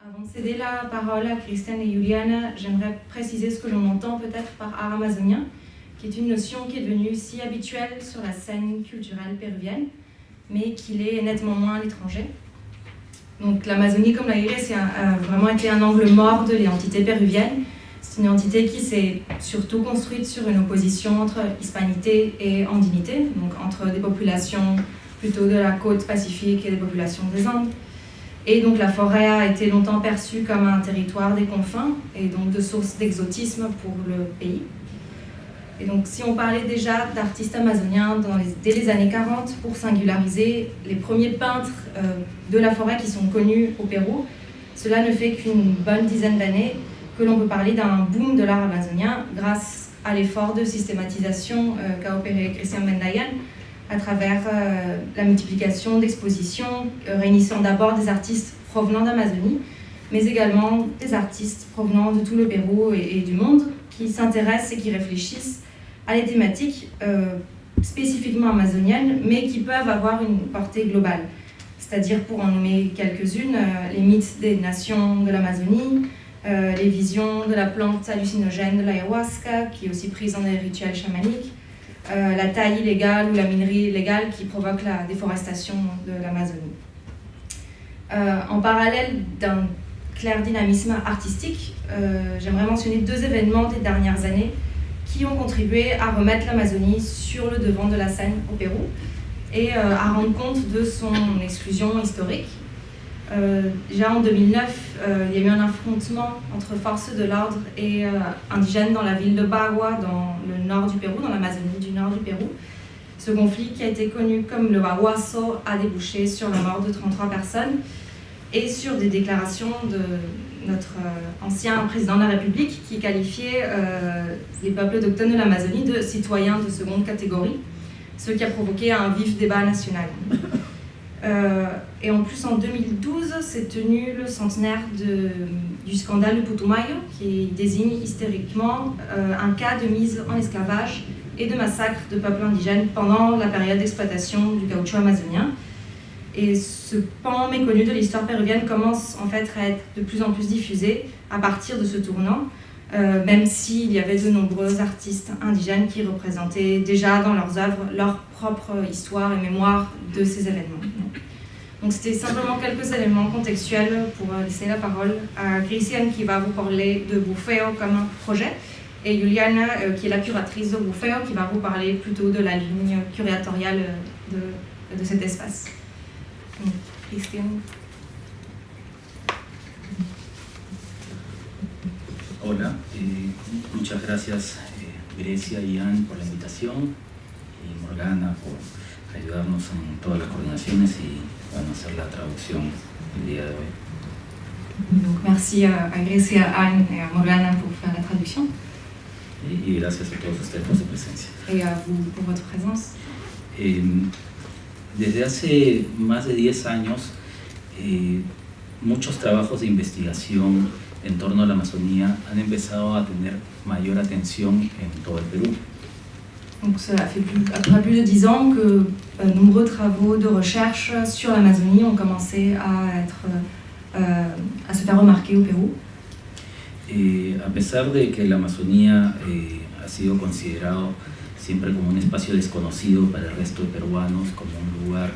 Avant de céder la parole à Christian et Juliana, j'aimerais préciser ce que l'on entend peut-être par art amazonien, qui est une notion qui est devenue si habituelle sur la scène culturelle péruvienne, mais qui l'est nettement moins à l'étranger. Donc l'Amazonie, comme l'a dit, a vraiment été un angle mort de l'identité péruvienne. C'est une entité qui s'est surtout construite sur une opposition entre hispanité et andinité, donc entre des populations plutôt de la côte pacifique et des populations des Andes. Et donc la forêt a été longtemps perçue comme un territoire des confins et donc de source d'exotisme pour le pays. Et donc si on parlait déjà d'artistes amazoniens dès les années 40 pour singulariser les premiers peintres de la forêt qui sont connus au Pérou, cela ne fait qu'une bonne dizaine d'années que l'on peut parler d'un boom de l'art amazonien grâce à l'effort de systématisation qu'a opéré Christian Vendayan à travers la multiplication d'expositions, réunissant d'abord des artistes provenant d'Amazonie, mais également des artistes provenant de tout le Pérou et du monde, qui s'intéressent et qui réfléchissent à des thématiques spécifiquement amazoniennes, mais qui peuvent avoir une portée globale. C'est-à-dire, pour en nommer quelques-unes, les mythes des nations de l'Amazonie, les visions de la plante hallucinogène de l'ayahuasca, qui est aussi prise dans des rituels chamaniques, la taille illégale ou la minerie illégale qui provoque la déforestation de l'Amazonie. En parallèle d'un clair dynamisme artistique, j'aimerais mentionner deux événements des dernières années qui ont contribué à remettre l'Amazonie sur le devant de la scène au Pérou et à rendre compte de son exclusion historique. Déjà en 2009, il y a eu un affrontement entre forces de l'ordre et indigènes dans la ville de Bagua, dans le nord du Pérou, dans l'Amazonie du nord du Pérou. Ce conflit, qui a été connu comme le Baguazo, a débouché sur la mort de 33 personnes et sur des déclarations de notre ancien président de la République qui qualifiait les peuples autochtones de l'Amazonie de citoyens de seconde catégorie, ce qui a provoqué un vif débat national. Et en plus, en 2012, s'est tenu le centenaire du scandale de Putumayo, qui désigne historiquement un cas de mise en esclavage et de massacre de peuples indigènes pendant la période d'exploitation du caoutchouc amazonien. Et ce pan méconnu de l'histoire péruvienne commence en fait à être de plus en plus diffusé à partir de ce tournant, même s'il y avait de nombreux artistes indigènes qui représentaient déjà dans leurs œuvres leur propre histoire et mémoire de ces événements. Donc c'était simplement quelques éléments contextuels pour laisser la parole à Christian qui va vous parler de Bufeo comme un projet, et Juliana qui est la curatrice de Bufeo qui va vous parler plutôt de la ligne curatoriale de cet espace. Donc, Christian. Hola, muchas gracias Grecia y Ian por la invitación y Morgana por ayudarnos en todas las coordinaciones y bueno, hacer la traducción el día de hoy. Donc merci à Grecia, à Anne et à Morgana pour faire la traduction. Y gracias a todos ustedes por su presencia. Et à vous pour votre présence. Desde hace más de 10 años, muchos trabajos de investigación en torno a la Amazonía han empezado a tener mayor atención en todo el Perú. Donc cela fait après plus de 10 ans que nombreux travaux de recherche sur l'Amazonie ont commencé à se faire remarquer au Pérou. A pesar de que la Amazonía ha sido considerado siempre como un espacio desconocido para el resto de peruanos, como un lugar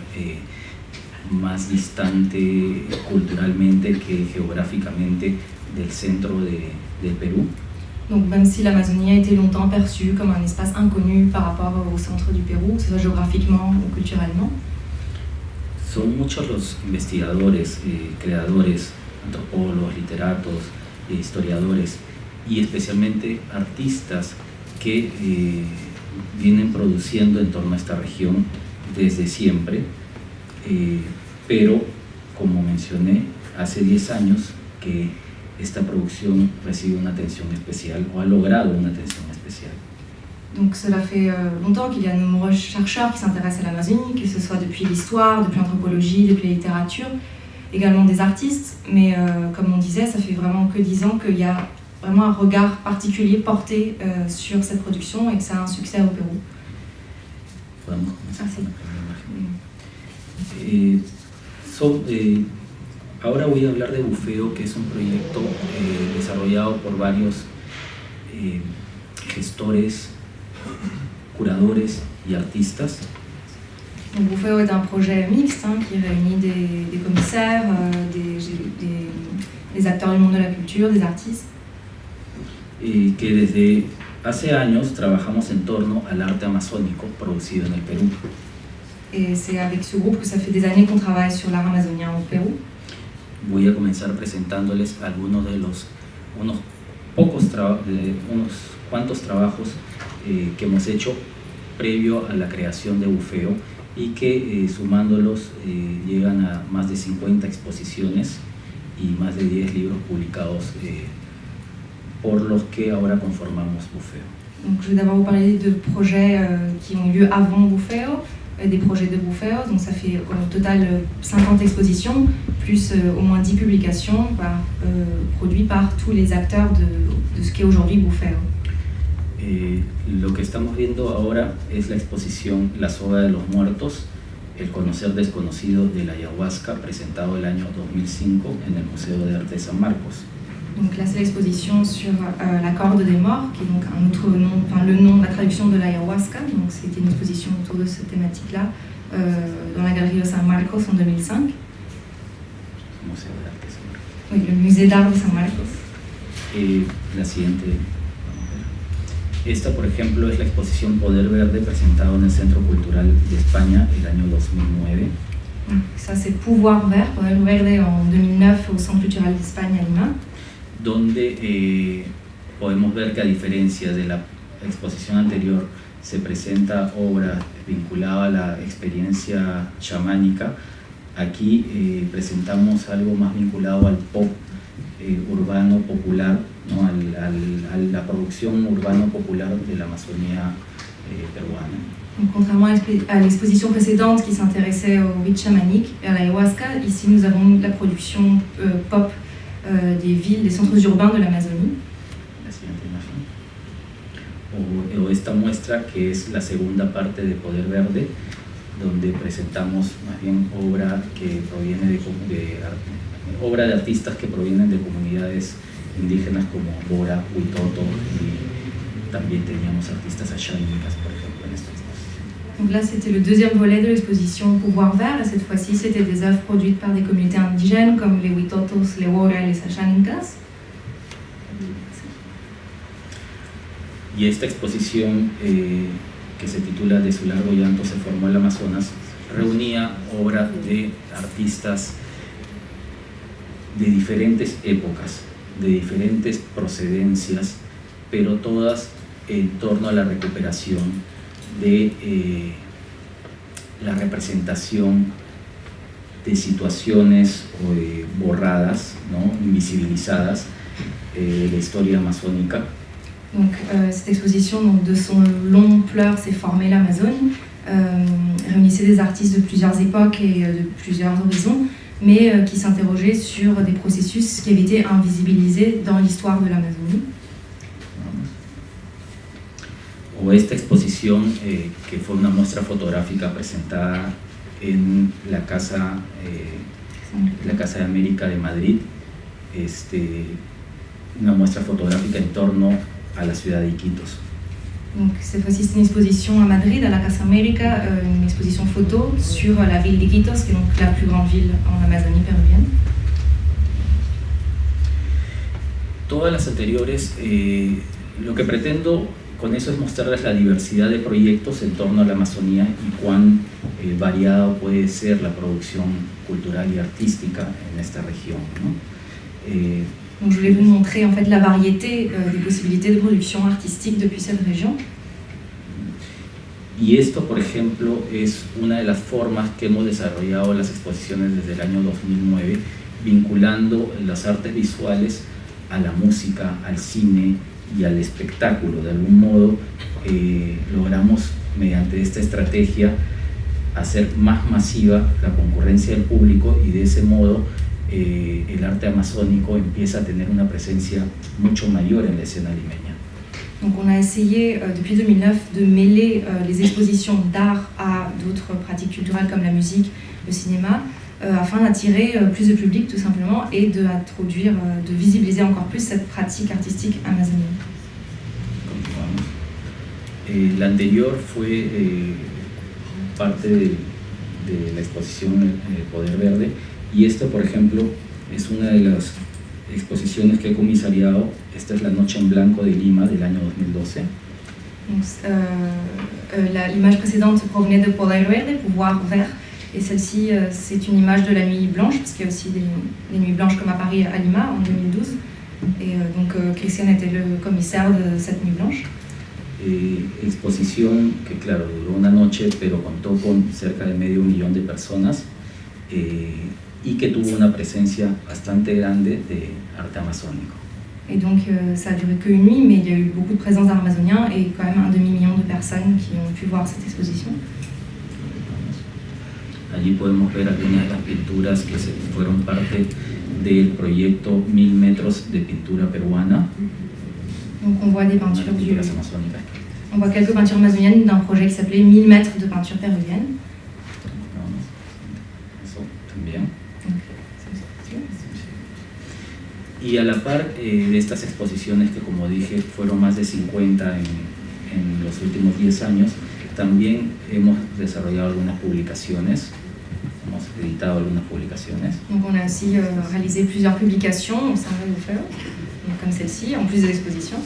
más distante culturalmente que geográficamente del centro del Perú. Donc même si l'Amazonie a été longtemps perçue comme un espace inconnu par rapport au centre du Pérou, que ce soit géographiquement ou culturellement, son muchos los investigadores, creadores, antropólogos, literatos, historiadores y especialmente artistas que vienen produciendo en torno a esta región desde siempre, pero como mencioné, hace 10 años que esta producción recibe una atención especial o ha logrado una atención especial. Donc cela fait longtemps qu'il y a de nombreux chercheurs qui s'intéressent à l'Amazonie, que ce soit depuis l'histoire, depuis l'anthropologie, depuis la littérature, également des artistes, mais comme on disait, ça fait vraiment que 10 ans qu'il y a vraiment un regard particulier porté sur cette production et que ça a un succès au Pérou. Ahora voy a hablar de Bufeo, que es un proyecto desarrollado por varios gestores, curadores y artistas. Donc Bufeo est un projet mixte qui réunit des commissaires, des acteurs du monde de la culture, des artistes. Que desde hace años trabajamos en torno al arte amazónico producido en el Perú. Et c'est avec ce groupe que ça fait des années qu'on travaille sur l'art amazonien au Pérou. Voy a comenzar presentándoles algunos de unos cuantos trabajos que hemos hecho previo a la creación de Bufeo y que sumándolos llegan a más de 50 exposiciones y más de 10 libros publicados por los que ahora conformamos Bufeo. Donc, je vais d'abord vous parler de projets qui ont lieu avant Bufeo, des projets de Bufeo. Donc ça fait au total 50 expositions, plus au moins 10 publications produites par tous les acteurs de ce qu'est aujourd'hui Bufeo. Lo que estamos viendo ahora es la exposición La Soga de los Muertos, el conocer desconocido de la ayahuasca, presentado el año 2005 en el Museo de Arte de San Marcos. Donc là, c'est l'exposition sur la corde des morts, qui est donc un autre nom, enfin le nom, la traduction de l'ayahuasca. Donc c'était une exposition autour de cette thématique-là dans la galerie de San Marcos en 2005. Museo de Arte de San Marcos. Oui, le musée d'art de San Marcos. La siguiente, esta por ejemplo es la exposición Poder Verde presentado en el Centro Cultural de España el año 2009. Ça c'est Pouvoir Vert, Poder Verde en 2009 au Centre Cultural d'Espagne à Lima. Donde podemos ver que a diferencia de la exposición anterior se presenta obra vinculada a la experiencia chamánica, aquí presentamos algo más vinculado al pop urbano popular, ¿no? a la producción urbano popular de la Amazonía peruana. Donc, contrairement à l'exposition précédente qui s'intéressait au rite chamanique et à l'ayahuasca, ici nous avons la production pop des villes, des centres urbains de l'Amazonie. La siguiente imagen. O esta muestra que es la segunda parte de Poder Verde, donde presentamos más bien obra que proviene obra de artistas que provienen de comunidades indígenas como Bora, Huitoto, y también teníamos artistas achánicas, por ejemplo, en esta exposición. Donc là, c'était le deuxième volet de l'exposition Pouvoir Vert. Et cette fois-ci, c'était des œuvres produites par des communautés indigènes comme les Huitotos, les Wora et les Achaninkas. Y esta exposición, que se titula De su largo llanto se formó el Amazonas, reunía obras de artistas de diferentes épocas, de diferentes procedencias, pero todas en torno a la recuperación de la representación de situaciones borradas, ¿no? Invisibilizadas de la historia amazónica. Donc, cette exposition, donc, de son long pleur s'est formée l'Amazone, réunissait des artistes de plusieurs époques et de plusieurs horizons, mais qui s'interrogeaient sur des processus qui avaient été invisibilisés dans l'histoire de l'Amazonie. O esta exposición que fue una muestra fotográfica presentada en la Casa de América de Madrid, una muestra fotográfica en torno a la ciudad de Iquitos. Donc cette fois-ci c'est une exposition à Madrid, à la Casa América, une exposition photo sur la ville d'Iquitos, qui est donc la plus grande ville en Amazonie péruvienne. Todas las anteriores, lo que pretendo con eso es mostrarles la diversidad de proyectos en torno a la Amazonía y cuán variada puede ser la producción cultural y artística en esta región, ¿no? Donc je voulais vous montrer en fait la variété des possibilités de production artistique depuis cette région. Y esto, por ejemplo, es una de las formas que hemos desarrollado las exposiciones desde el año 2009, vinculando las artes visuales a la música, al cine y al espectáculo. De algún modo logramos mediante esta estrategia hacer más masiva la concurrencia del público y de ese modo el arte amazónico empieza a tener una presencia mucho mayor en la escena limeña. Donc on a essayé depuis 2009 de mêler les expositions d'art à d'autres pratiques culturelles comme la musique, le cinéma, afin d'attirer plus de public tout simplement et d'introduire, de visibiliser encore plus cette pratique artistique amazonienne. La anterior fue parte de la exposición Poder Verde, y esta, por ejemplo, es una de las exposiciones que he comisariado. Esta es la Noche en Blanco de Lima del año 2012. L'image précédente provenait de Poder Verde, Pouvoir Vert, et celle-ci c'est une image de la Nuit Blanche, parce qu'il y a aussi des Nuits Blanches comme à Paris, à Lima, en 2012. Et donc Cristian était le commissaire de cette Nuit Blanche. Exposición que, claro, duró una noche, pero contó con cerca de 500,000 de personas y que tuvo una presencia bastante grande de arte amazónico. Et donc ça a duré qu'une nuit, mais il y a eu beaucoup de présence d'art amazonien et quand même 1,5 million de personnes qui ont pu voir cette exposition. Allí podemos ver algunas de las pinturas que fueron parte del proyecto 1000 metros de pintura peruana. Donc on voit des peintures amazónicas. On voit quelques peintures amazoniennes d'un projet qui s'appelait 1000 mètres de peinture péruvienne. Eso también. Y a la par de estas exposiciones, que como dije fueron más de 50 en los últimos 10 años, también hemos desarrollado algunas publicaciones, hemos editado algunas publicaciones. Donc on a aussi réalisé plusieurs publications au sein de l'UFEO, comme celle-ci, en plus de l'exposition.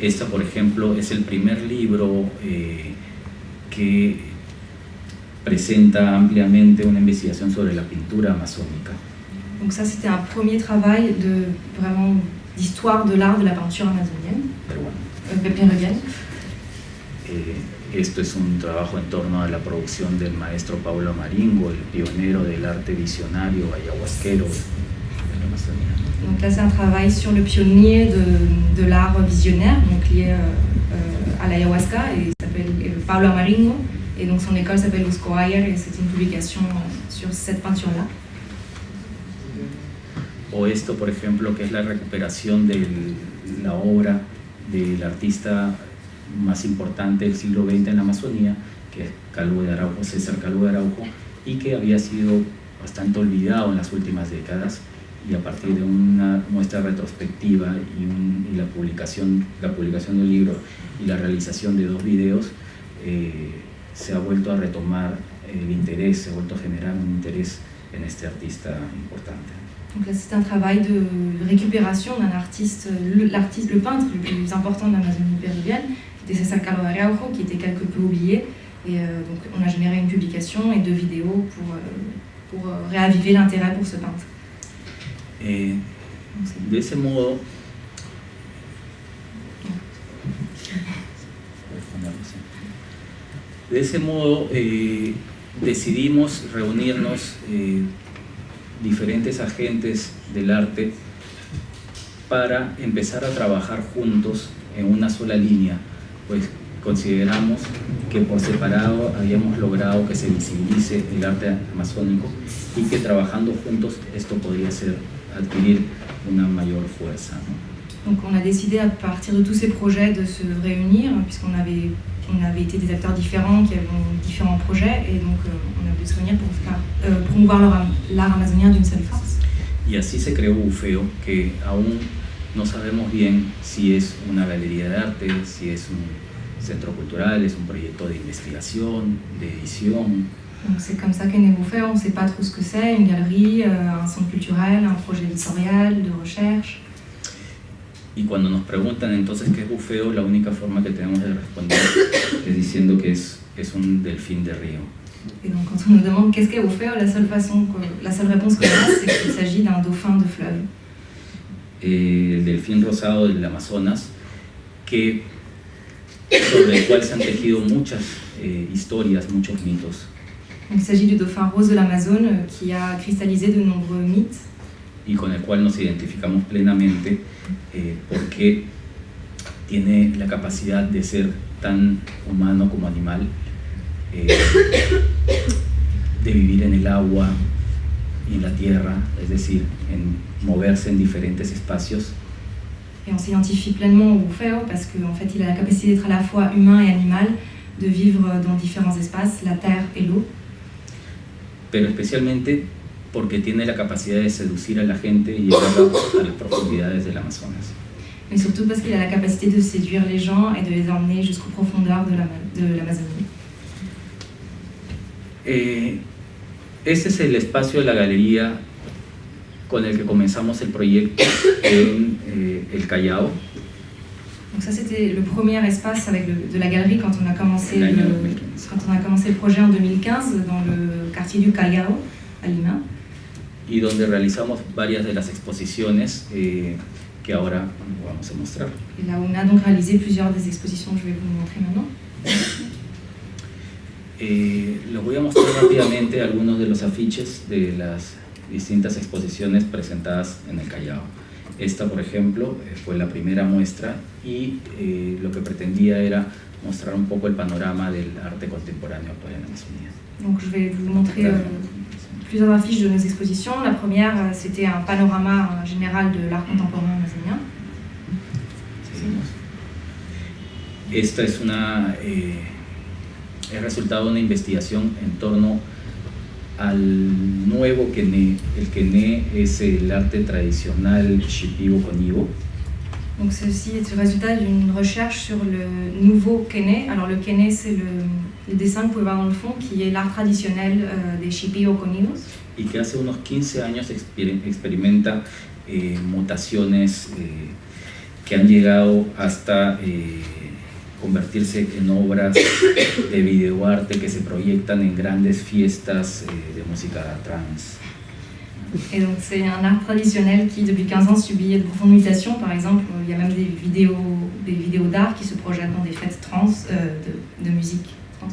Esta, por ejemplo, es el primer libro que presenta ampliamente una investigación sobre la pintura amazónica. Donc ça, c'était un premier travail d'histoire de l'art de la peinture amazonienne, péruvienne. Esto es un trabajo en torno a la producción del maestro Paulo Maringo, el pionero del arte visionario ayahuasquero de la Amazonía. Donc là, c'est un travail sur le pionnier de l'art visionnaire, donc lié à l'ayahuasca, et il s'appelle Paulo Maringo, et donc son école s'appelle Uscoayer, et c'est une publication sur cette peinture-là. O esto, por ejemplo, que es la recuperación de la obra del artista más importante del siglo XX en la Amazonía, que es Calvo de Araujo, César Calvo de Araujo, y que había sido bastante olvidado en las últimas décadas, y a partir de una muestra retrospectiva y la publicación del libro y la realización de 2 videos, se ha vuelto a retomar el interés, se ha vuelto a generar un interés en este artista importante. Donc là, c'est un travail de récupération d'un artiste, le peintre le plus important de l'Amazonie péruvienne, qui était César Calvo de Araujo, qui était quelque peu oublié. Et donc on a généré une publication et 2 vidéos pour réaviver l'intérêt pour ce peintre. De ese modo, decidimos reunirnos diferentes agentes del arte para empezar a trabajar juntos en una sola línea, pues consideramos que por separado habíamos logrado que se visibilice el arte amazónico y que trabajando juntos esto podría adquirir una mayor fuerza, ¿no? Donc on a décidé à partir de tous ces projets de se réunir, puisqu'on avait été des acteurs différents qui avaient différents projets, et donc on a pu se réunir pour promouvoir l'art amazonien d'une seule force. Y así se creó Bufeo, que aún no sabemos bien si es una galería de arte, si es un centro cultural, es un proyecto de investigación, de edición. Donc c'est comme ça qu'est né Bufeo, on ne sait pas trop ce que c'est, une galerie, un centre culturel, un projet éditorial, de recherche. Y cuando nos preguntan entonces qué es Bufeo, la única forma que tenemos de responder es diciendo que es un delfín de río. Et donc quand on nous demande qu'est-ce qu'est Bufeo, la seule réponse qu'on a, c'est qu'il s'agit d'un dauphin de fleuve. El delfín rosado del Amazonas, sobre el cual se han tejido muchas historias, muchos mitos. Donc il s'agit du dauphin rose de l'Amazone qui a cristallisé de nombreux mythes. Y con el cual nos identificamos plenamente porque tiene la capacidad de ser tan humano como animal, de vivir en el agua y en la tierra, es decir, en moverse en diferentes espacios. Et on s'identifie pleinement au Bufeo parce qu'en fait il a la capacité d'être à la fois humain et animal, de vivre dans différents espaces, la terre et l'eau. pero especialmente porque tiene la capacidad de seducir a la gente y llevarla a las profundidades del Amazonas. Mais surtout parce qu'il a la capacité de séduire les gens et de les emmener jusqu'aux profondeurs de l'Amazonie. Este es el espacio de la galería con el que comenzamos el proyecto en el Callao. Donc ça c'était le premier espace de la galerie quand on a commencé le projet en 2015 dans le quartier du Callao à Lima. Y donde realizamos varias de las exposiciones que ahora vamos a mostrar. Et là on a donc réalisé plusieurs des expositions que je vais vous montrer maintenant. Les voy a mostrar rápidamente algunos de los afiches de las distintas exposiciones presentadas en el Callao. Esta, por ejemplo, fue la primera muestra y lo que pretendía era mostrar un poco el panorama del arte contemporáneo actual en Amazonía. Donc je vais vous montrer plusieurs affiches de nos expositions. La première, c'était un panorama général de l'art contemporain amazonien. Esta es el resultado de una investigación en torno al nuevo quené. El quené es el arte tradicional shipibo-conibo. Donc ceci est le résultat d'une recherche sur le nouveau quené. Alors le quené, c'est le dessin que vous pouvez voir dans le fond, qui est l'art traditionnel des shipibo-conibos. Y que hace unos 15 años experimenta mutaciones que han llegado hasta convertirse en obras de videoarte que se proyectan en grandes fiestas de música trance. Et donc c'est un art traditionnel qui depuis 15 ans subit de profondes mutations. Par exemple, il y a même des vidéos d'art qui se projettent dans des fêtes trans, de musique trans.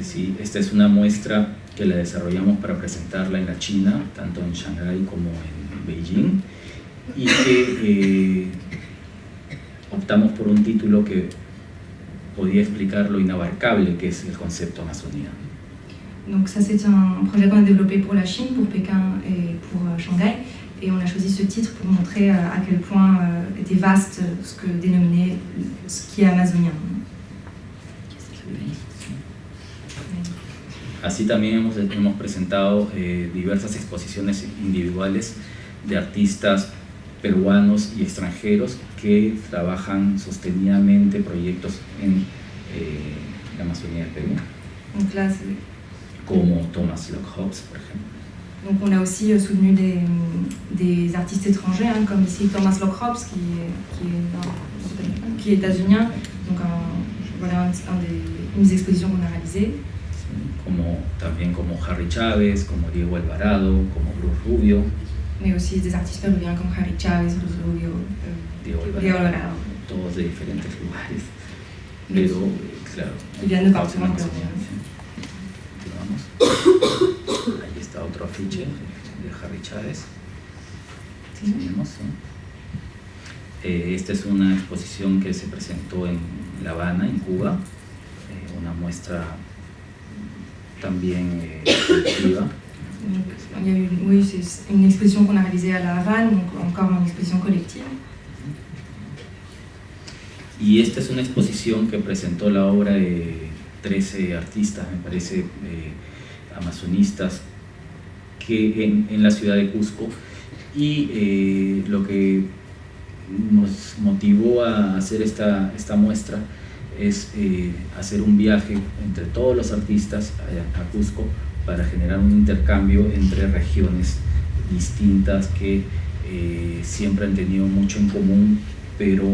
Sí, esta es una muestra que la desarrollamos para presentarla en la China, tanto en Shanghái como en Beijing, y que optamos por un título que podía explicar lo inabarcable que es el concepto Amazonía. Donc ça c'est un projet qu'on a développé pour la Chine, pour Pékin et pour Shanghai, et on a choisi ce titre pour montrer à quel point était vaste ce que dénominait ce qui est amazonien. Así también hemos presentado diversas exposiciones individuales de artistas peruanos y extranjeros que trabajan sostenidamente proyectos en la Amazonía del Perú. Donc là, como Thomas Locke-Hobbs, por ejemplo. Donc on a aussi soutenu des artistes étrangers, hein, comme ici Thomas Locke-Hobbs qui est états-unien. Donc voilà une des expositions qu'on a réalisées. También como Harry Chávez, como Diego Alvarado, como Bruce Rubio. Mais aussi des artistes péruviens comme Harry Chávez, Bruce Rubio, Diego Alvarado. Todos de diferentes lugares. Pero, claro. Y vienen de partout en Perú. Ahí está otro afiche de Harry Chávez. ¿Sí? Seguimos, ¿sí? Esta es una exposición que se presentó en La Habana, en Cuba, una muestra también colectiva. Oui, c'est une exposition qu'on a réalisée à La Havane, donc encore une exposition collective. Y esta es una exposición que presentó la obra de 13 artistas, me parece, amazonistas, que en la ciudad de Cusco, y lo que nos motivó a hacer esta muestra es hacer un viaje entre todos los artistas a Cusco para generar un intercambio entre regiones distintas que siempre han tenido mucho en común, pero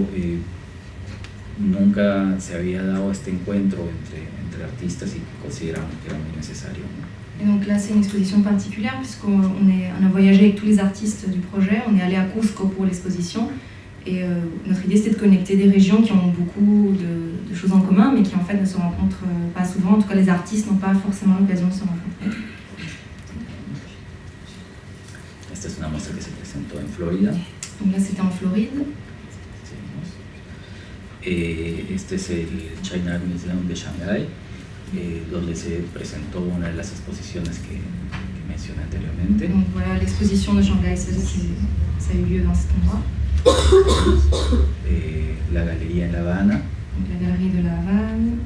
nunca se había dado este encuentro entre artistas y consideramos que era muy necesario. Et donc là, c'est une exposition particulière puisqu'on a voyagé avec tous les artistes du projet, on est allé à Cusco pour l'exposition et notre idée c'était de connecter des régions qui ont beaucoup de choses en commun mais qui en fait ne se rencontrent pas souvent, en tout cas les artistes n'ont pas forcément l'occasion de se rencontrer. Esta es una muestra que se presentó en Florida. Donc là c'était en Floride. Este es el China Art Museum de Shanghái, donde se presentó una de las exposiciones que mencioné anteriormente. Donc voilà, l'exposition de Shanghai, ça a eu lieu dans cet endroit. La galería en La Habana. Donc la galerie de La Havane.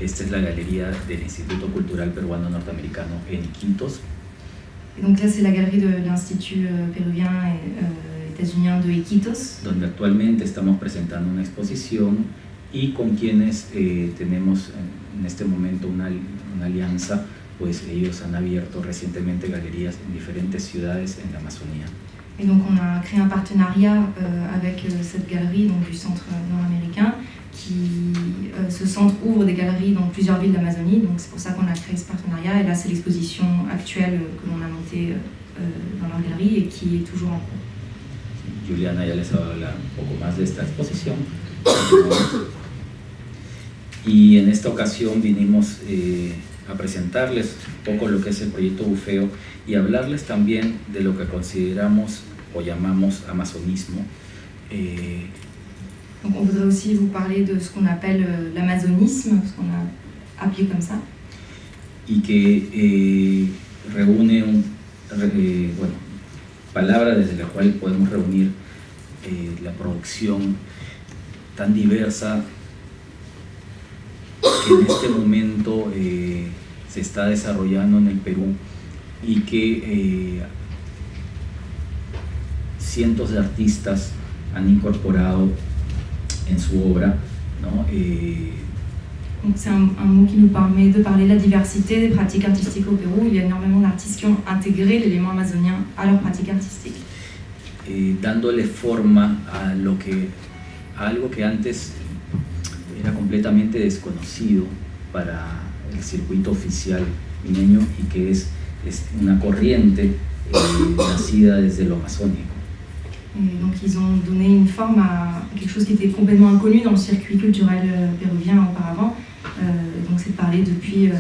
Esta es la galería del Instituto Cultural Peruano Norteamericano en Iquitos. Et donc là, c'est la galerie de l'Institut péruvien et états-unien de Iquitos, donde actualmente estamos presentando una exposición y con quienes tenemos en este momento una alianza, pues ellos han abierto recientemente galerías en diferentes ciudades en la Amazonía. Et donc on a créé un partenariat avec cette galerie donc, du centre nord-américain qui, ce centre ouvre des galeries dans plusieurs villes d'Amazonie, donc c'est pour ça qu'on a créé ce partenariat. Et là c'est l'exposition actuelle que l'on a montée dans leur galerie et qui est toujours en cours. Juliana ya les habla un poco más de esta exposición. Y en esta ocasión vinimos a presentarles un poco lo que es el proyecto Bufeo y hablarles también de lo que consideramos o llamamos amazonismo. Donc on voudrait aussi vous parler de ce qu'on appelle l'amazonisme, ce qu'on a appelé comme ça. Y que reúne bueno, palabras desde las cuales podemos reunir la producción tan diversa que en este momento se está desarrollando en el Perú y que cientos de artistas han incorporado en su obra, ¿no? Donc c'est un mot qui nous permet de parler de la diversité des pratiques artistiques au Pérou. Il y a énormément d'artistes qui ont intégré l'élément amazonien à leurs pratiques artistiques. Dándole forma a algo que antes era completamente desconocido para el circuito oficial limeño y que es una corriente nacida desde lo amazónico. Et donc ils ont donné une forme à quelque chose qui était complètement inconnu dans le circuit culturel péruvien auparavant. Donc c'est de parler depuis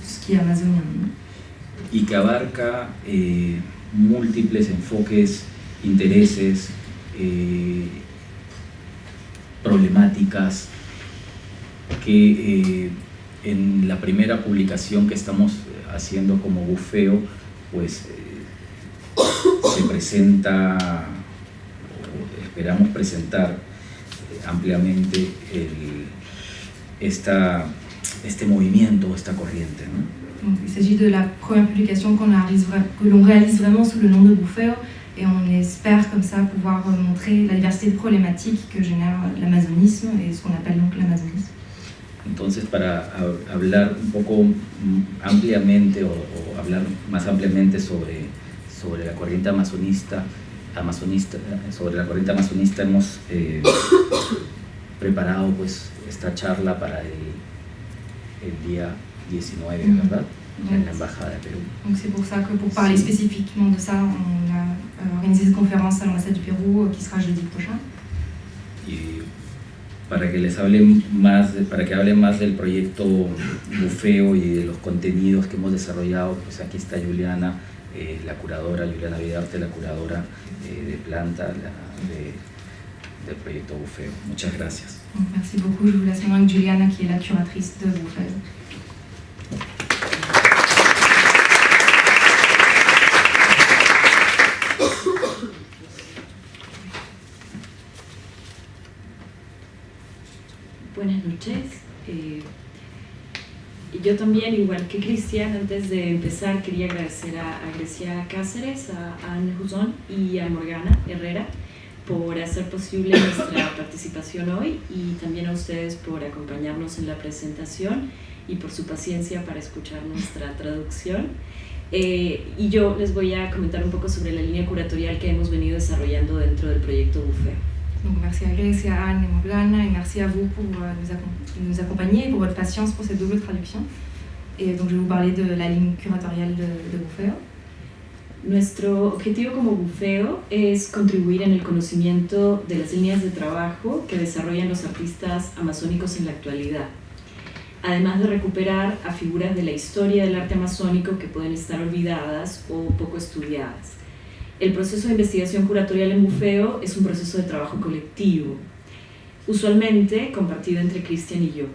ce qui est amazonien. Y que abarca múltiples enfoques, intereses, problemáticas que en la primera publicación que estamos haciendo como Bufeo, pues se presenta, o esperamos presentar ampliamente este movimiento, esta corriente, ¿no? Donc, il s'agit de la première publication que l'on réalise vraiment sous le nom de Bufeo, et on espère comme ça pouvoir montrer la diversité de problématiques que génère l'amazonisme et ce qu'on appelle donc l'amazonisme. Entonces, para hablar un poco ampliamente o hablar más ampliamente sobre la corriente amazonista, hemos preparado pues esta charla para el día 19, ¿verdad? En la Embajada de Perú. Donc c'est pour ça que pour parler spécifiquement de ça, on a organisé cette conférence à l'ambassade du Pérou qui sera jeudi prochain. Y para que les hable más, para que hable más del proyecto Bufeo y de los contenidos que hemos desarrollado, pues aquí está Juliana, la curadora, Juliana Vidarte, la curadora de planta del proyecto Bufeo. Muchas gracias. Donc, merci beaucoup. Je vous laisse maintenant avec Juliana qui est la curatrice de Bufeo. Buenas noches. Yo también, igual que Cristian, antes de empezar quería agradecer a Grecia Cáceres, a Anne Huzón y a Morgana Herrera por hacer posible nuestra participación hoy, y también a ustedes por acompañarnos en la presentación y por su paciencia para escuchar nuestra traducción. Y yo les voy a comentar un poco sobre la línea curatorial que hemos venido desarrollando dentro del proyecto Bufeo. Donc merci à Grecia, à Anne et Morgana, et merci à vous pour nous accompagner et pour votre patience pour cette double traduction. Et donc je vais vous parler de la ligne curatoriale de Bufeo. Nuestro objetivo como Bufeo es contribuir en el conocimiento de las líneas de trabajo que desarrollan los artistas amazónicos en la actualidad, además de recuperar a figuras de la historia del arte amazónico que pueden estar olvidadas o poco estudiadas. El proceso de investigación curatorial en Bufeo es un proceso de trabajo colectivo, usualmente compartido entre Cristian y yo,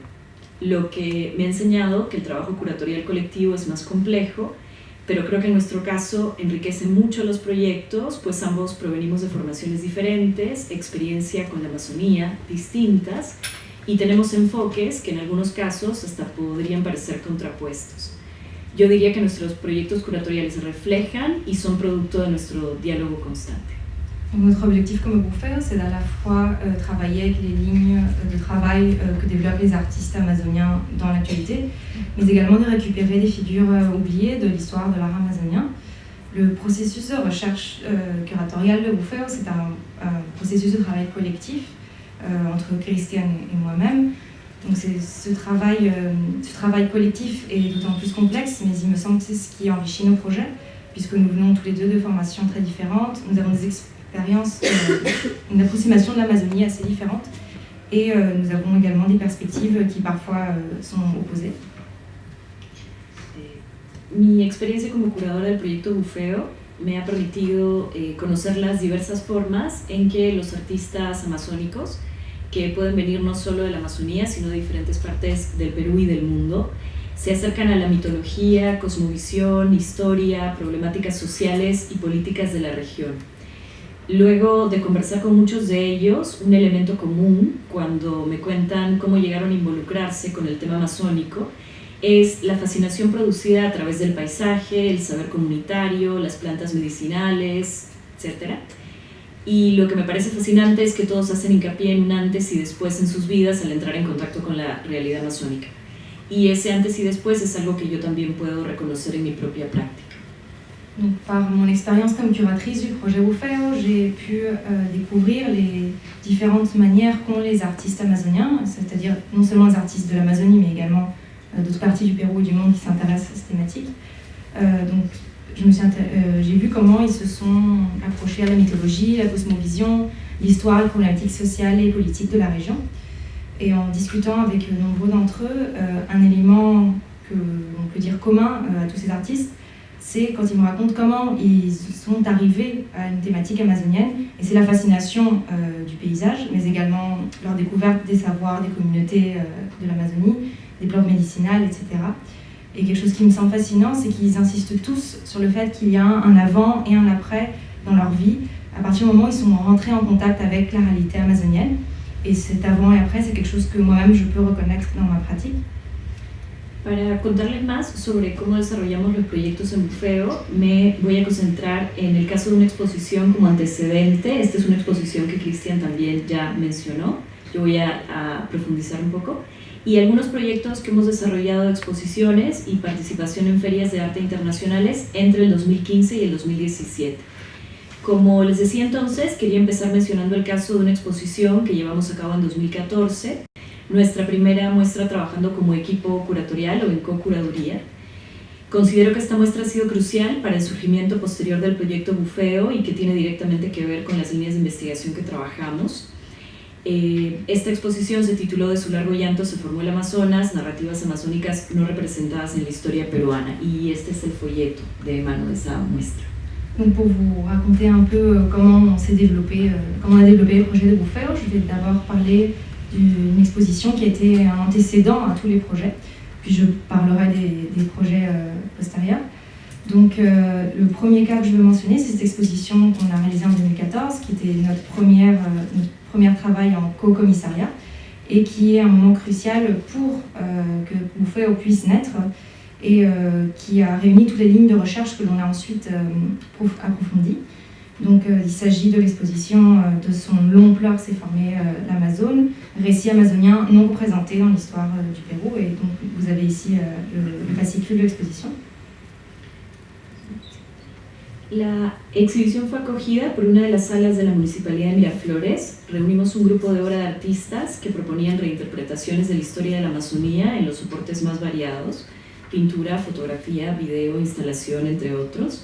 lo que me ha enseñado que el trabajo curatorial colectivo es más complejo, pero creo que en nuestro caso enriquece mucho los proyectos, pues ambos provenimos de formaciones diferentes, experiencia con la Amazonía distintas, y tenemos enfoques que en algunos casos hasta podrían parecer contrapuestos. Yo diría que nuestros proyectos curatoriales reflejan y son producto de nuestro diálogo constante. Donc notre objectif comme Bufeo, c'est à la fois travailler avec les lignes de travail que développent les artistes amazoniens dans l'actualité, mais également de récupérer des figures oubliées de l'histoire de l'art amazonien. Le processus de recherche curatoriale de Bufeo, c'est un processus de travail collectif entre Christiane et moi-même. Donc ce travail collectif est d'autant plus complexe, mais il me semble que c'est ce qui enrichit nos projets, puisque nous venons tous les deux de formations très différentes. Nous avons des expériences, une approximation de l'Amazonie assez différente, et nous avons également des perspectives qui parfois sont opposées. Mi experiencia como curadora del proyecto Bufeo me ha permitido conocer las diversas formas en que los artistas amazónicos, que pueden venir no solo de la Amazonía, sino de diferentes partes del Perú y del mundo, se acercan a la mitología, cosmovisión, historia, problemáticas sociales y políticas de la región. Luego de conversar con muchos de ellos, un elemento común cuando me cuentan cómo llegaron a involucrarse con el tema amazónico es la fascinación producida a través del paisaje, el saber comunitario, las plantas medicinales, etc. Y lo que me parece fascinante es que todos hacen hincapié en un antes y después en sus vidas al entrar en contacto con la realidad amazónica. Y ese antes y después es algo que yo también puedo reconocer en mi propia práctica. Donc, par mon expérience comme curatrice du projet Bufeo, j'ai pu découvrir les différentes manières qu'ont les artistes amazoniens, c'est-à-dire non seulement les artistes de l'Amazonie, mais également d'autres parties du Pérou et du monde qui s'intéressent à cette thématique. Donc, j'ai vu comment ils se sont approchés à la mythologie, la cosmovision, l'histoire, les problématiques sociales et politiques de la région. Et en discutant avec nombreux d'entre eux, un élément que l'on peut dire commun à tous ces artistes, c'est quand ils me racontent comment ils sont arrivés à une thématique amazonienne, et c'est la fascination du paysage, mais également leur découverte des savoirs, des communautés de l'Amazonie, des plantes médicinales, etc. Et quelque chose qui me semble fascinant, c'est qu'ils insistent tous sur le fait qu'il y a un avant et un après dans leur vie, à partir du moment où ils sont rentrés en contact avec la réalité amazonienne. Et cet avant et après, c'est quelque chose que moi-même je peux reconnaître dans ma pratique. Para contarles más sobre cómo desarrollamos los proyectos en Bufeo, me voy a concentrar en el caso de una exposición como antecedente. Esta es una exposición que Christian también ya mencionó. Yo voy a profundizar un poco. Y algunos proyectos que hemos desarrollado de exposiciones y participación en ferias de arte internacionales entre el 2015 y el 2017. Como les decía entonces, quería empezar mencionando el caso de una exposición que llevamos a cabo en 2014, nuestra primera muestra trabajando como equipo curatorial o en co-curaduría. Considero que esta muestra ha sido crucial para el surgimiento posterior del proyecto Bufeo y que tiene directamente que ver con las líneas de investigación que trabajamos. Esta exposición se tituló De su largo llanto se formó el Amazonas, narrativas amazónicas no representadas en la historia peruana, y este es el folleto de mano de esa muestra. Donc pour vous raconter un peu comment on s'est développé, comment on a développé le projet de Bufeo, je vais d'abord parler d'une exposition qui a été un antécédent à tous les projets, puis je parlerai des projets postérieurs. Donc le premier cas que je veux mentionner, c'est cette exposition qu'on a réalisée en 2014, qui était notre premier travail en co-commissariat, et qui est un moment crucial pour que Bufeo puisse naître, et qui a réuni toutes les lignes de recherche que l'on a ensuite approfondies. Donc il s'agit de l'exposition de son long pleur s'est formé l'Amazone, récit amazonien non représenté dans l'histoire du Pérou, et donc vous avez ici le fascicule de l'exposition. La exhibición fue acogida por una de las salas de la Municipalidad de Miraflores. Reunimos un grupo de obra de artistas que proponían reinterpretaciones de la historia de la Amazonía en los soportes más variados, pintura, fotografía, video, instalación, entre otros.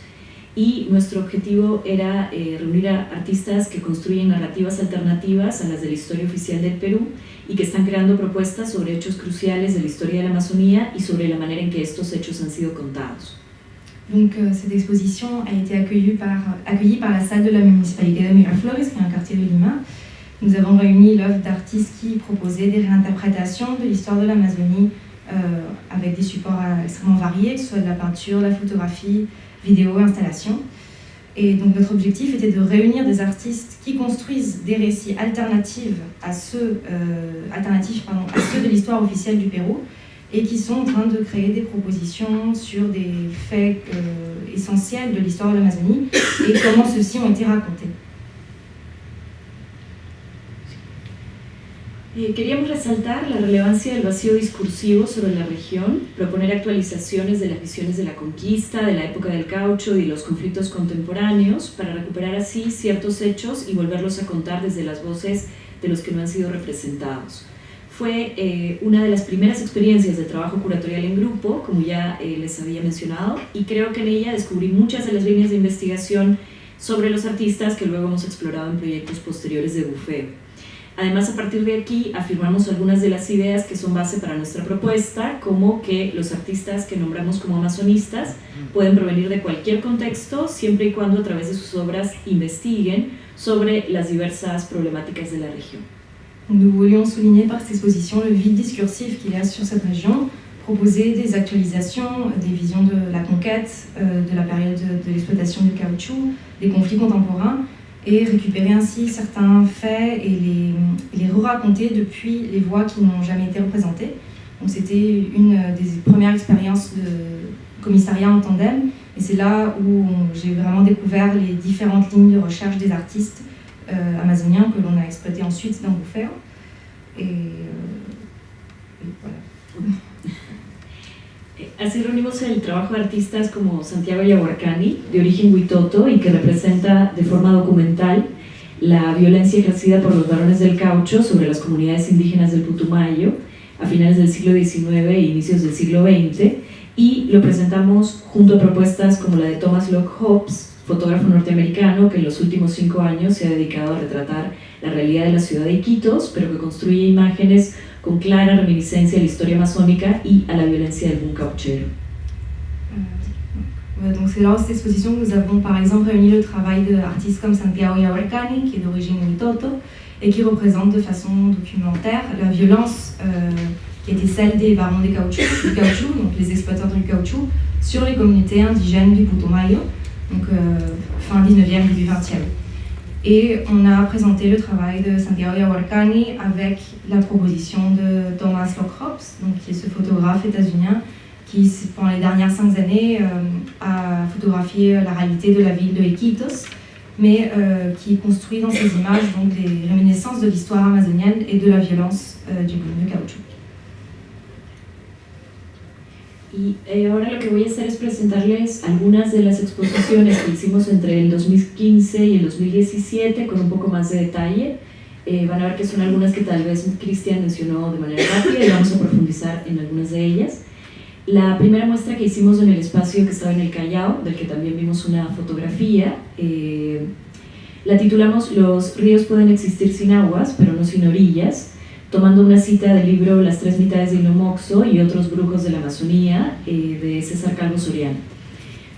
Y nuestro objetivo era reunir a artistas que construyen narrativas alternativas a las de la historia oficial del Perú y que están creando propuestas sobre hechos cruciales de la historia de la Amazonía y sobre la manera en que estos hechos han sido contados. Donc cette exposition a été accueillie par la salle de la municipalité de Miraflores, qui est un quartier de Lima. Nous avons réuni l'œuvre d'artistes qui proposaient des réinterprétations de l'histoire de l'Amazonie avec des supports extrêmement variés, que ce soit de la peinture, la photographie, vidéo, installation. Et donc notre objectif était de réunir des artistes qui construisent des récits alternatifs à ceux de l'histoire officielle du Pérou et qui sont en train de créer des propositions sur des faits essentiels de l'histoire de l'Amazonie et comment ceux-ci ont été racontés. Queríamos resaltar la relevancia del vacío discursivo sobre la región, proponer actualizaciones de las visiones de la conquista, de la época del caucho y los conflictos contemporáneos para recuperar así ciertos hechos y volverlos a contar desde las voces de los que no han sido representados. Fue una de las primeras experiencias de trabajo curatorial en grupo, como ya les había mencionado, y creo que en ella descubrí muchas de las líneas de investigación sobre los artistas que luego hemos explorado en proyectos posteriores de bufeo. Además, a partir de aquí, afirmamos algunas de las ideas que son base para nuestra propuesta, como que los artistas que nombramos como amazonistas pueden provenir de cualquier contexto, siempre y cuando a través de sus obras investiguen sobre las diversas problemáticas de la región. Nous voulions souligner par cette exposition le vide discursif qu'il y a sur cette région, proposer des actualisations, des visions de la conquête, de la période de l'exploitation du caoutchouc, des conflits contemporains, et récupérer ainsi certains faits et les re-raconter depuis les voix qui n'ont jamais été représentées. Donc c'était une des premières expériences de commissariat en tandem, et c'est là où j'ai vraiment découvert les différentes lignes de recherche des artistes amazoniens que l'on a exploités ensuite dans Bufeo. Et voilà. Así reunimos el trabajo de artistas como Santiago Yahuarcani, de origen huitoto y que representa de forma documental la violencia ejercida por los varones del caucho sobre las comunidades indígenas del Putumayo a finales del siglo XIX e inicios del siglo XX, y lo presentamos junto a propuestas como la de Thomas Locke Hobbes, fotógrafo norteamericano que en los últimos 5 años se ha dedicado a retratar la realidad de la ciudad de Iquitos, pero que construye imágenes con clara reminiscencia a la historia amazónica y a la violencia del boom cauchero. Donc c'est lors de cette exposition que nous avons par exemple réuni le travail d'artistes comme Santiago Yahuarcani, qui est d'origine huitoto, et qui représente de façon documentaire la violence qui était celle des barons du caoutchouc, donc les exploitants du caoutchouc, sur les communautés indigènes du Putumayo, donc fin 19e, début 20e. Et on a présenté le travail de Santiago Yahuarcani avec la proposition de Thomas Locke Hobbes, donc qui est ce photographe états-unien qui, pendant les dernières 5 années, a photographié la réalité de la ville de Iquitos, mais qui construit dans ses images donc des réminiscences de l'histoire amazonienne et de la violence du boom du caoutchouc. Y ahora lo que voy a hacer es presentarles algunas de las exposiciones que hicimos entre el 2015 y el 2017 con un poco más de detalle. Van a ver que son algunas que tal vez Cristian mencionó de manera rápida y vamos a profundizar en algunas de ellas. La primera muestra que hicimos en el espacio que estaba en el Callao, del que también vimos una fotografía, la titulamos Los ríos pueden existir sin aguas, pero no sin orillas, tomando una cita del libro Las tres mitades de Inomoxo y otros brujos de la Amazonía, de César Calvo Soriano.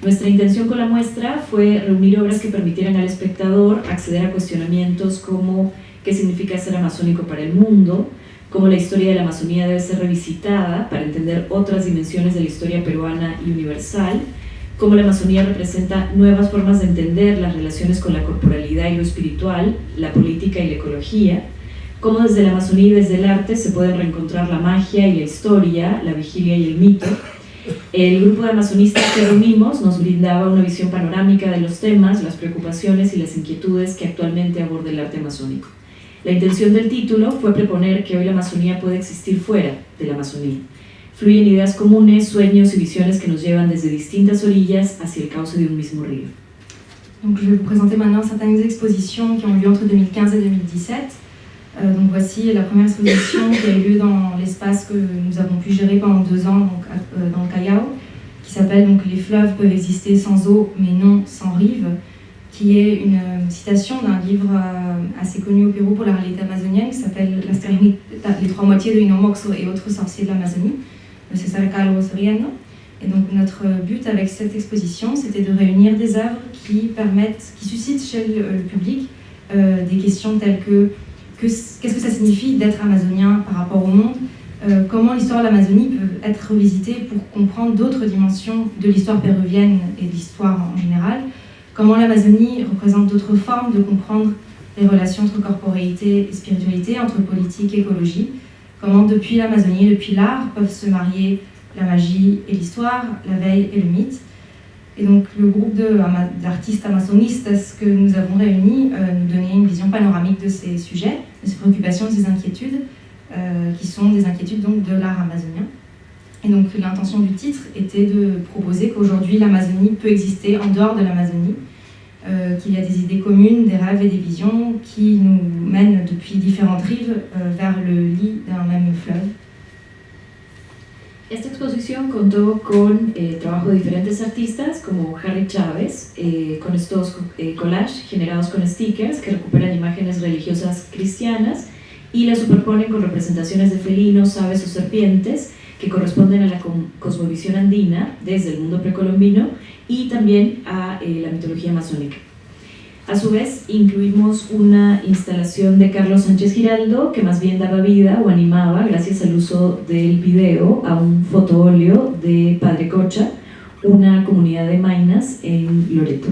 Nuestra intención con la muestra fue reunir obras que permitieran al espectador acceder a cuestionamientos como qué significa ser amazónico para el mundo, cómo la historia de la Amazonía debe ser revisitada para entender otras dimensiones de la historia peruana y universal, cómo la Amazonía representa nuevas formas de entender las relaciones con la corporalidad y lo espiritual, la política y la ecología, cómo desde la Amazonía y desde el arte se pueden reencontrar la magia y la historia, la vigilia y el mito. El grupo de amazonistas que reunimos nos brindaba una visión panorámica de los temas, las preocupaciones y las inquietudes que actualmente aborda el arte amazónico. La intención del título fue proponer que hoy la Amazonía puede existir fuera de la Amazonía. Fluyen ideas comunes, sueños y visiones que nos llevan desde distintas orillas hacia el cauce de un mismo río. Donc je vais vous présenter maintenant certaines expositions qui ont eu lieu entre 2015 et 2017. Donc voici la première exposition qui a eu lieu dans l'espace que nous avons pu gérer pendant 2 ans donc, dans le Callao, qui s'appelle donc Les fleuves peuvent exister sans eau mais non sans rive, qui est une citation d'un livre assez connu au Pérou pour la réalité amazonienne qui s'appelle Les trois moitiés de Inomoxo et autres sorciers de l'Amazonie, de César Calvo Soriano. Et donc notre but avec cette exposition, c'était de réunir des œuvres qui suscitent chez le public des questions telles que qu'est-ce que ça signifie d'être amazonien par rapport au monde, comment l'histoire de l'Amazonie peut être revisitée pour comprendre d'autres dimensions de l'histoire péruvienne et de l'histoire en général, comment l'Amazonie représente d'autres formes de comprendre les relations entre corporéité et spiritualité, entre politique et écologie, comment depuis l'Amazonie et depuis l'art peuvent se marier la magie et l'histoire, la veille et le mythe. Et donc le groupe d'artistes amazonistas que nous avons réunis nous donnait une vision panoramique de ces sujets, de ces préoccupations, de ces inquiétudes, qui sont des inquiétudes donc de l'art amazonien. Et donc l'intention du titre était de proposer qu'aujourd'hui l'Amazonie peut exister en dehors de l'Amazonie, qu'il y a des idées communes, des rêves et des visions qui nous mènent depuis différentes rives vers le lit d'un même fleuve. Esta exposición contó con trabajo de diferentes artistas como Harry Chávez, con estos collages generados con stickers que recuperan imágenes religiosas cristianas y las superponen con representaciones de felinos, aves o serpientes que corresponden a la cosmovisión andina desde el mundo precolombino y también a la mitología amazónica. A su vez, incluimos una instalación de Carlos Sánchez Giraldo que más bien daba vida o animaba, gracias al uso del video, a un fotoóleo de Padre Cocha, una comunidad de Maynas en Loreto.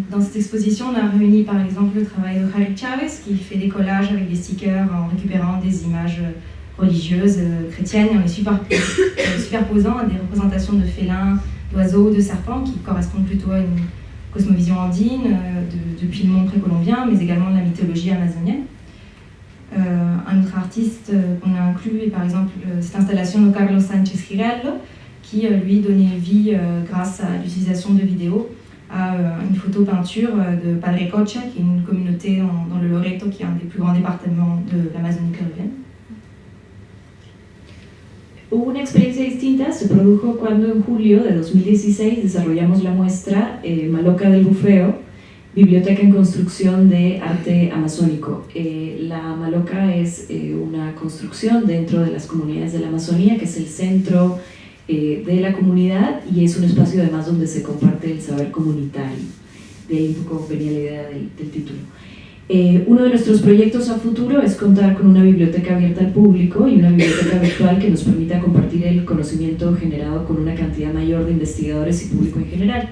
Dans cette exposition, on a réuni par exemple le travail de Harry Chávez qui fait des collages avec des stickers en récupérant des images religieuses, chrétiennes, et en les superposant à des représentations de félins, d'oiseaux, de serpents qui correspondent plutôt à une cosmovision andine depuis le monde précolombien, mais également de la mythologie amazonienne. Un autre artiste qu'on a inclus est par exemple cette installation de Carlos Sánchez Giraldo qui lui donnait vie grâce à l'utilisation de vidéos à une photo-peinture de Padre Cocha, qui est une communauté dans le Loreto, qui est un des plus grands départements de l'Amazonie péruvienne. Una experiencia distinta se produjo cuando en julio de 2016 desarrollamos la muestra Maloca del Bufeo, Biblioteca en Construcción de Arte Amazónico. La Maloca es una construcción dentro de las comunidades de la Amazonía, que es el centro de la comunidad y es un espacio además donde se comparte el saber comunitario. De ahí un poco venía la idea del título. Uno de nuestros proyectos a futuro es contar con una biblioteca abierta al público y una biblioteca virtual que nos permita compartir el conocimiento generado con una cantidad mayor de investigadores y público en general.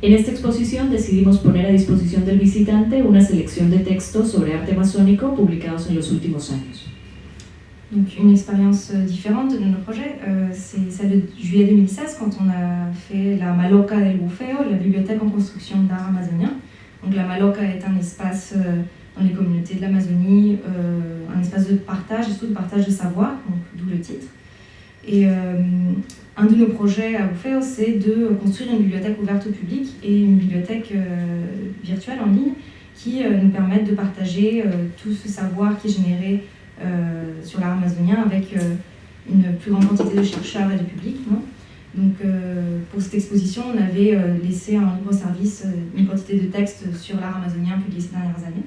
En esta exposición decidimos poner a disposición del visitante una selección de textos sobre arte amazónico publicados en los últimos años. Donc une expérience différente de notre projet, c'est celle de juillet 2016 quand on a fait la Maloca del Bufeo, la bibliothèque en construction d'art amazonien. Donc la Maloca est un espace dans les communautés de l'Amazonie, un espace de partage, et surtout de partage de savoir, donc d'où le titre. Et un de nos projets à Bufeo, c'est de construire une bibliothèque ouverte au public et une bibliothèque virtuelle en ligne qui nous permettent de partager tout ce savoir qui est généré sur l'art amazonien avec une plus grande quantité de chercheurs et de public. Non. Donc pour cette exposition, on avait laissé en libre service une quantité de textes sur l'art amazonien publiés ces dernières années.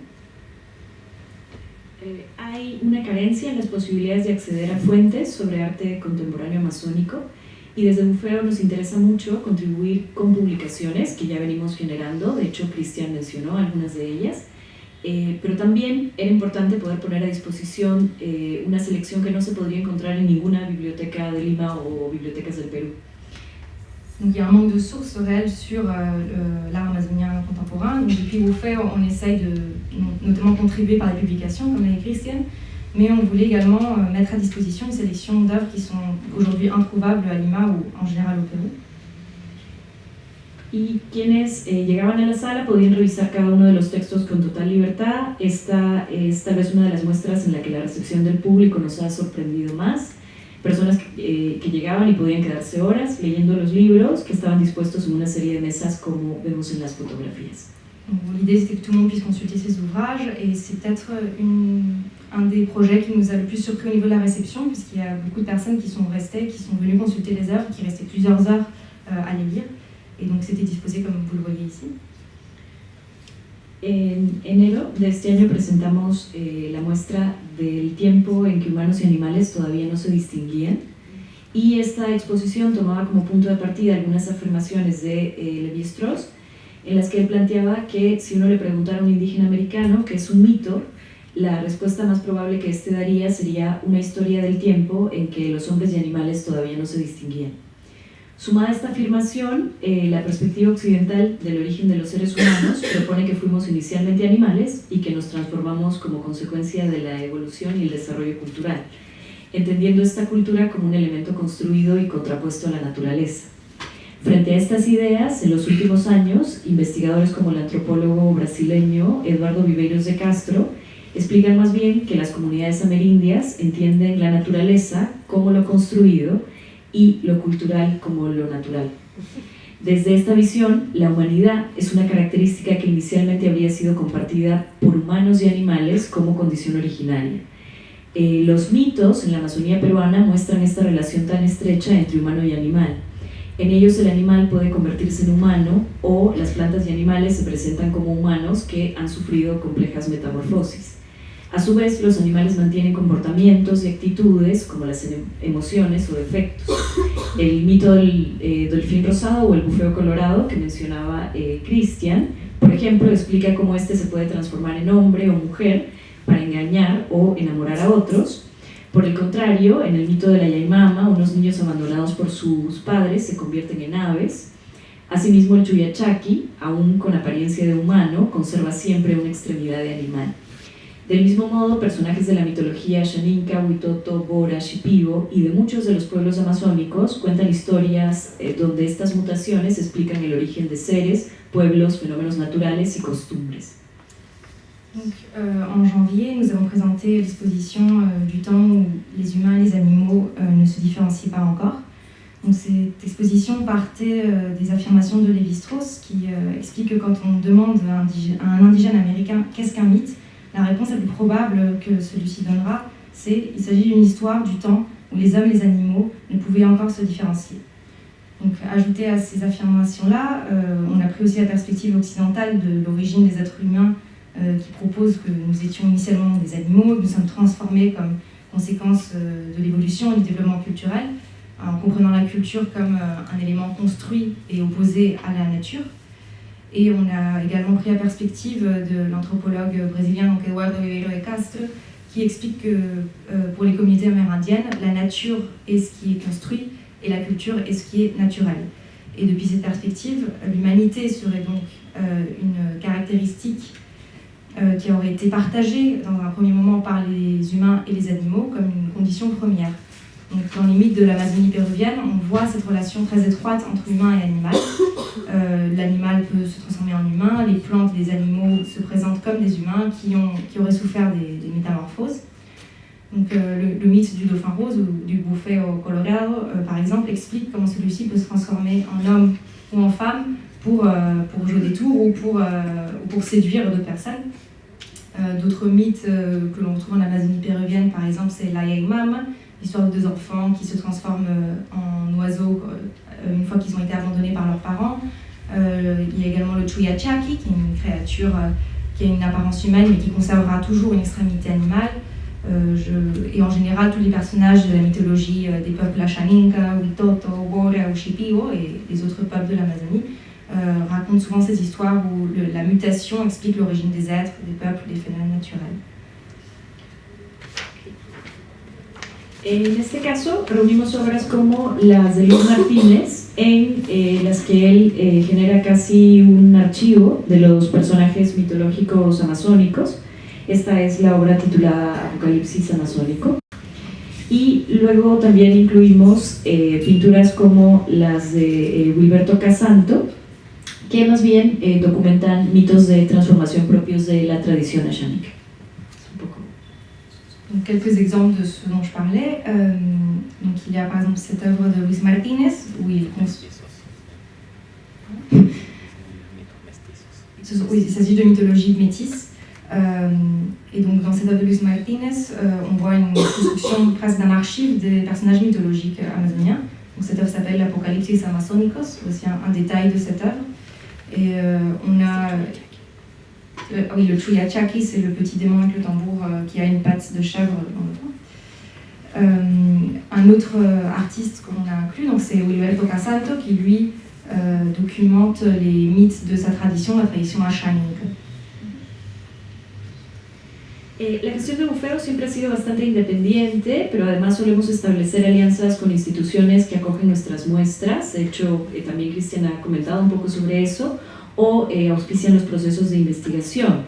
Hay una carencia en las posibilidades de acceder a fuentes sobre arte contemporáneo amazónico y desde Bufeo nos interesa mucho contribuir con publicaciones que ya venimos generando, de hecho Cristian mencionó algunas de ellas, pero también era importante poder poner a disposición una selección que no se podría encontrar en ninguna biblioteca de Lima o bibliotecas del Perú. Donc il y a un manque de sources réelles sur l'art amazonien contemporain. Donc, depuis Bufeo, on essaye de notamment contribuer par des publications comme les Christian, mais on voulait également mettre à disposition une sélection d'œuvres qui sont aujourd'hui introuvables à Lima ou en général au Pérou. Y quienes llegaban a la sala podían revisar cada uno de los textos con total libertad. Esta es tal vez una de las muestras en la que la recepción del público nos ha sorprendido más. Personas que llegaban y podían quedarse horas leyendo los libros que estaban dispuestos en una serie de mesas como vemos en las fotografías. L'idée c'était que tout le monde puisse consulter ces ouvrages et c'est peut-être un des projets qui nous a le plus surpris au niveau de la réception puisqu'il y a beaucoup de personnes qui sont restées, qui sont venues consulter les œuvres, qui restaient plusieurs heures à les lire et donc c'était disposé comme vous le voyez ici. En enero de este año presentamos la muestra del tiempo en que humanos y animales todavía no se distinguían y esta exposición tomaba como punto de partida algunas afirmaciones de Lévi-Strauss en las que él planteaba que si uno le preguntara a un indígena americano qué es un mito, la respuesta más probable que éste daría sería una historia del tiempo en que los hombres y animales todavía no se distinguían. Sumada a esta afirmación, la perspectiva occidental del origen de los seres humanos propone que fuimos inicialmente animales y que nos transformamos como consecuencia de la evolución y el desarrollo cultural, entendiendo esta cultura como un elemento construido y contrapuesto a la naturaleza. Frente a estas ideas, en los últimos años, investigadores como el antropólogo brasileño Eduardo Viveiros de Castro explican más bien que las comunidades amerindias entienden la naturaleza como lo construido y lo cultural como lo natural. Desde esta visión, la humanidad es una característica que inicialmente habría sido compartida por humanos y animales como condición originaria. Los mitos en la Amazonía peruana muestran esta relación tan estrecha entre humano y animal. En ellos el animal puede convertirse en humano o las plantas y animales se presentan como humanos que han sufrido complejas metamorfosis. A su vez, los animales mantienen comportamientos y actitudes como las emociones o defectos. El mito del delfín rosado o el bufeo colorado que mencionaba Cristian, por ejemplo, explica cómo este se puede transformar en hombre o mujer para engañar o enamorar a otros. Por el contrario, en el mito de la Yaimama, unos niños abandonados por sus padres se convierten en aves. Asimismo, el Chuyachaki, aún con apariencia de humano, conserva siempre una extremidad de animal. Del mismo modo, personajes de la mitología Xaninka, Huitoto, Bora, Shipibo y de muchos de los pueblos amazónicos cuentan historias donde estas mutaciones explican el origen de seres, pueblos, fenómenos naturales y costumbres. Donc, en janvier, nous avons présenté l'exposition du temps où les humains et les animaux ne se différencient pas encore. Donc, cette exposition partait des affirmations de Lévi-Strauss qui explique que quand on demande à un indigène américain qu'est-ce qu'un mythe, la réponse la plus probable que celui-ci donnera, c'est qu'il s'agit d'une histoire du temps où les hommes et les animaux ne pouvaient encore se différencier. Donc, ajouté à ces affirmations-là, on a pris aussi la perspective occidentale de l'origine des êtres humains qui propose que nous étions initialement des animaux, que nous sommes transformés comme conséquence de l'évolution et du développement culturel, en comprenant la culture comme un élément construit et opposé à la nature. Et on a également pris la perspective de l'anthropologue brésilien Eduardo Viveiros de Castro, qui explique que pour les communautés amérindiennes, la nature est ce qui est construit et la culture est ce qui est naturel. Et depuis cette perspective, l'humanité serait donc une caractéristique qui aurait été partagée dans un premier moment par les humains et les animaux comme une condition première. Donc, dans les mythes de l'Amazonie péruvienne, on voit cette relation très étroite entre humain et animal. L'animal peut se transformer en humain, les plantes et les animaux se présentent comme des humains qui auraient souffert des métamorphoses. Donc, le mythe du dauphin rose ou du bufeo colorado, par exemple, explique comment celui-ci peut se transformer en homme ou en femme pour jouer des tours ou pour séduire d'autres personnes. D'autres mythes que l'on retrouve en Amazonie péruvienne, par exemple, c'est la Yaimama, l'histoire de deux enfants qui se transforment en oiseaux une fois qu'ils ont été abandonnés par leurs parents. Il y a également le Chuyachaki, qui est une créature qui a une apparence humaine mais qui conservera toujours une extrémité animale. Et en général, tous les personnages de la mythologie des peuples Xaninka, Huitoto, Bora ou Shipibo et les autres peuples de l'Amazonie racontent souvent ces histoires où la mutation explique l'origine des êtres, des peuples, des phénomènes naturels. En este caso, reunimos obras como las de Luis Martínez, en las que él genera casi un archivo de los personajes mitológicos amazónicos. Esta es la obra titulada Apocalipsis Amazónico. Y luego también incluimos pinturas como las de Wilberto Casanto, que más bien documentan mitos de transformación propios de la tradición ashánica. Donc, quelques exemples de ce dont je parlais. Donc, il y a par exemple cette œuvre de Luis Martínez où il s'agit de mythologie métisse. Et donc dans cette œuvre de Luis Martínez, on voit une construction presque d'un archive des personnages mythologiques amazoniens. Donc, cette œuvre s'appelle Apocalipsis Amazonicos, c'est aussi un détail de cette œuvre. Et on a oui, le Chuyachaki, c'est le petit démon avec le tambour qui a une patte de chèvre dans le coin. Un autre artiste qu'on a inclus, donc c'est Wilberto Casanto, qui lui documente les mythes de sa tradition, la tradition ashánica. La gestión de Bufeo siempre ha sido bastante independiente, pero además solemos establecer alianzas con instituciones que acogen nuestras muestras. De hecho, también Cristian ha comentado un poco sobre eso, o auspician los procesos de investigación.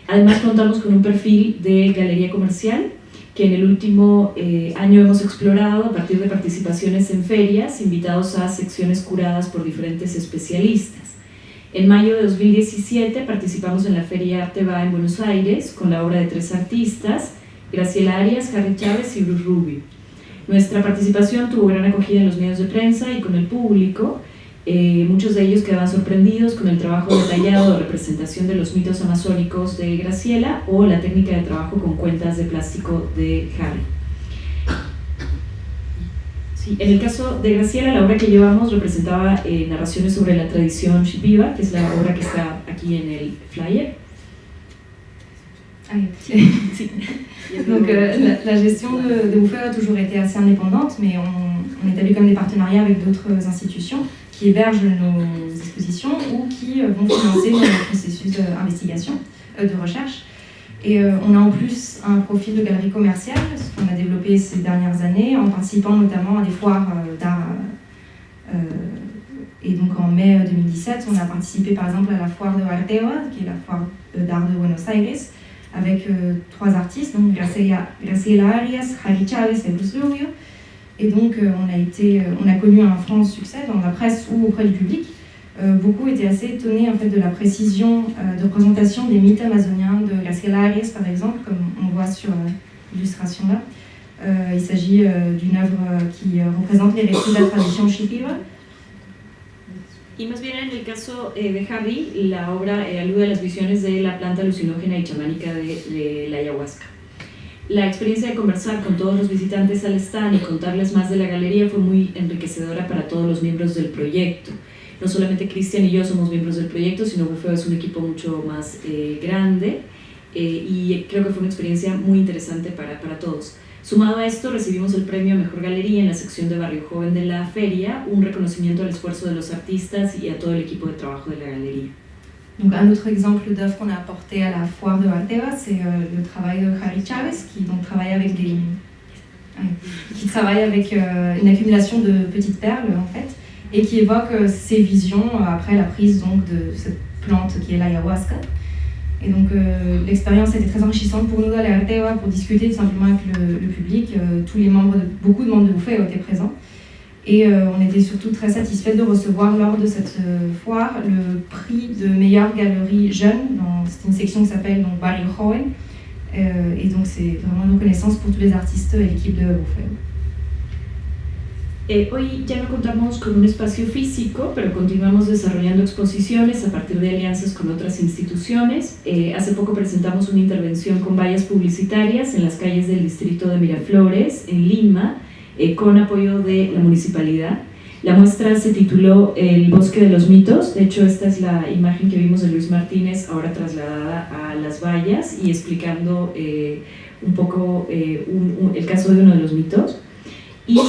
Además, contamos con un perfil de galería comercial que en el último año hemos explorado a partir de participaciones en ferias, invitados a secciones curadas por diferentes especialistas. En mayo de 2017 participamos en la Feria Arte Va en Buenos Aires con la obra de 3 artistas, Graciela Arias, Harry Chávez y Bruce Rubio. Nuestra participación tuvo gran acogida en los medios de prensa y con el público. Muchos de ellos quedaban sorprendidos con el trabajo detallado de representación de los mitos amazónicos de Graciela o la técnica de trabajo con cuentas de plástico de Harry. Sí, en el caso de Graciela, la obra que llevamos representaba narraciones sobre la tradición Shipiba, que es la obra que está aquí en el flyer. Ah, sí. Donc la gestion de Bufeo a toujours été assez indépendante, mais on établit comme des partenariats avec d'autres institutions qui hébergent nos expositions ou qui vont financer nos processus d'investigation, de recherche. Et on a en plus un profil de galerie commerciale, ce qu'on a développé ces dernières années en participant notamment à des foires d'art. Et donc en mai 2017, on a participé par exemple à la foire de Arteoa, qui est la foire d'art de Buenos Aires, avec 3 artistes, donc Graciela Arias, Harry Chávez et Bruce Rubio. Et donc on a connu un franc succès dans la presse ou auprès du public. Beaucoup étaient assez étonnés en fait, de la précision de représentation des mythes amazoniens de Graciela Arias par exemple, comme on voit sur l'illustration là. Il s'agit d'une œuvre qui représente les récits de la tradition Shipiba. Y más bien en el caso de Harry, la obra alude a las visiones de la planta alucinógena y chamánica de la ayahuasca. La experiencia de conversar con todos los visitantes al stand y contarles más de la galería fue muy enriquecedora para todos los miembros del proyecto. No solamente Cristian y yo somos miembros del proyecto, sino Bufeo es un equipo mucho más grande y creo que fue una experiencia muy interesante para todos. Sumado a esto, recibimos el premio a Mejor Galería en la sección de Barrio Joven de la feria, un reconocimiento al esfuerzo de los artistas y a todo el equipo de trabajo de la galería. Donc un autre exemple d'œuvre qu'on a apporté à la foire de Arteoa, c'est le travail de Harry Chávez, qui donc travaille avec une accumulation de petites perles en fait, et qui évoque ses visions après la prise donc de cette plante qui est l'ayahuasca. Et donc l'expérience a été très enrichissante pour nous à la Arteoa pour discuter tout simplement avec le public. Beaucoup de membres de Bufeo étaient présents. Et on était surtout très satisfaits de recevoir lors de cette foire le prix de meilleure galerie jeune. C'est une section qui s'appelle Barrio Joven. Et donc c'est vraiment une reconnaissance pour tous les artistes et l'équipe de Bufeo. Hoy ya no contamos con un espacio físico, pero continuamos desarrollando exposiciones a partir de alianzas con otras instituciones. Hace poco presentamos una intervención con vallas publicitarias en las calles del distrito de Miraflores, en Lima, con apoyo de la municipalidad. La muestra se tituló El Bosque de los Mitos. De hecho, esta es la imagen que vimos de Luis Martínez, ahora trasladada a las vallas y explicando un poco el caso de uno de los mitos. Y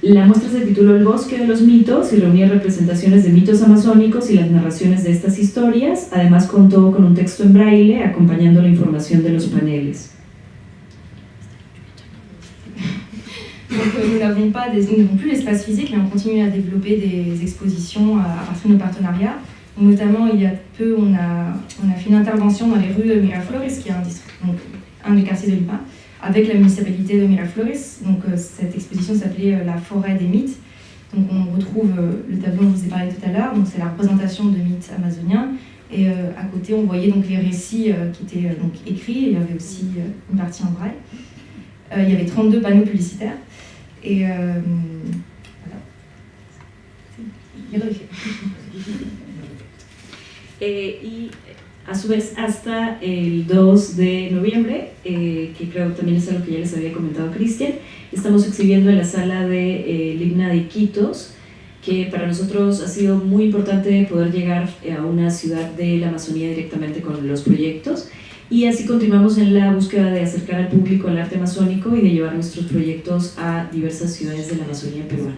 la muestra se tituló El Bosque de los Mitos y reunía representaciones de mitos amazónicos y las narraciones de estas historias. Además contó con un texto en braille acompañando la información de los paneles. Donc nous n'avons plus l'espace physique, mais on continue à développer des expositions à partir de nos partenariats. Donc, notamment, il y a peu, on a fait une intervention dans les rues de Miraflores, qui est un des quartiers de Lima, avec la municipalité de Miraflores. Donc cette exposition s'appelait La forêt des mythes. Donc on retrouve le tableau dont je vous ai parlé tout à l'heure, donc c'est la représentation de mythes amazoniens. Et à côté, on voyait donc les récits qui étaient donc écrits. Il y avait aussi une partie en braille. Il y avait 32 panneaux publicitaires. Et voilà. Y a su vez, hasta el 2 de noviembre, que creo también es algo que ya les había comentado Cristian, estamos exhibiendo en la sala de Ligna de Iquitos, que para nosotros ha sido muy importante poder llegar a una ciudad de la Amazonía directamente con los proyectos. Y así continuamos en la búsqueda de acercar al público al arte amazónico y de llevar nuestros proyectos a diversas ciudades de la Amazonía peruana.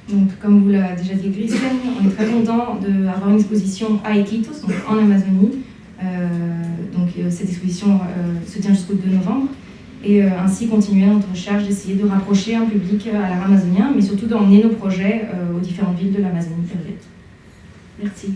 Donc, comme vous l'a déjà dit Christian, on est très content d'avoir une exposition à Iquitos, donc en Amazonie, Donc cette exposition se tient jusqu'au 2 novembre. Et ainsi continuer notre recherche d'essayer de rapprocher un public à l'art amazonien, mais surtout d'emmener nos projets aux différentes villes de l'Amazonie péruvienne. Merci.